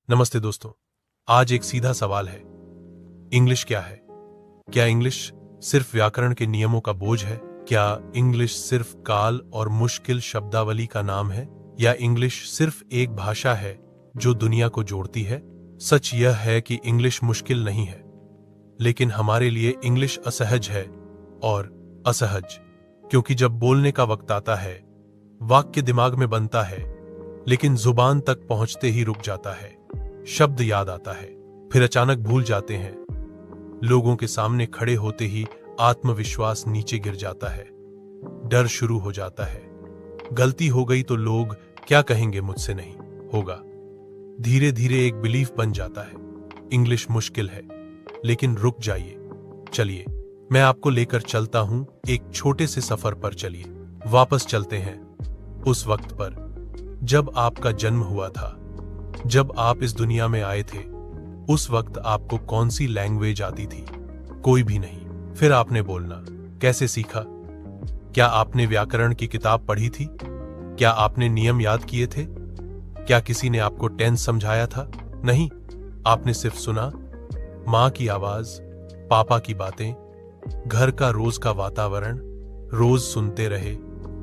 नमस्ते दोस्तों। आज एक सीधा सवाल है, इंग्लिश क्या है? क्या इंग्लिश सिर्फ व्याकरण के नियमों का बोझ है? क्या इंग्लिश सिर्फ काल और मुश्किल शब्दावली का नाम है? या इंग्लिश सिर्फ एक भाषा है जो दुनिया को जोड़ती है? सच यह है कि इंग्लिश मुश्किल नहीं है, लेकिन हमारे लिए इंग्लिश असहज है। और असहज क्योंकि जब बोलने का वक्त आता है, वाक्य दिमाग में बनता है, लेकिन जुबान तक पहुंचते ही रुक जाता है। शब्द याद आता है, फिर अचानक भूल जाते हैं। लोगों के सामने खड़े होते ही आत्मविश्वास नीचे गिर जाता है, डर शुरू हो जाता है। गलती हो गई तो लोग क्या कहेंगे मुझसे नहीं होगा। धीरे धीरे एक बिलीफ बन जाता है, इंग्लिश मुश्किल है। लेकिन रुक जाइए, चलिए मैं आपको लेकर चलता हूं एक छोटे से सफर पर। चलिए वापस चलते हैं उस वक्त पर जब आपका जन्म हुआ था, जब आप इस दुनिया में आए थे। उस वक्त आपको कौन सी लैंग्वेज आती थी? कोई भी नहीं। फिर आपने बोलना कैसे सीखा? क्या आपने व्याकरण की किताब पढ़ी थी? क्या आपने नियम याद किए थे? क्या किसी ने आपको टेंस समझाया था? नहीं, आपने सिर्फ सुना, माँ की आवाज, पापा की बातें, घर का रोज का वातावरण। रोज सुनते रहे,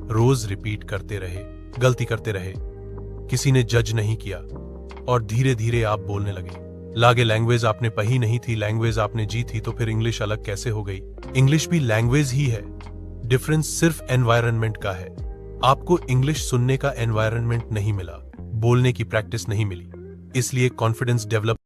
रोज रिपीट करते रहे, गलती करते रहे। किसी ने जज नहीं किया और धीरे धीरे आप बोलने लगे। लैंग्वेज आपने पढ़ी नहीं थी, लैंग्वेज आपने जी थी। तो फिर इंग्लिश अलग कैसे हो गई? इंग्लिश भी लैंग्वेज ही है, डिफरेंस सिर्फ एनवायरनमेंट का है। आपको इंग्लिश सुनने का एनवायरनमेंट नहीं मिला, बोलने की प्रैक्टिस नहीं मिली, इसलिए कॉन्फिडेंस डेवलप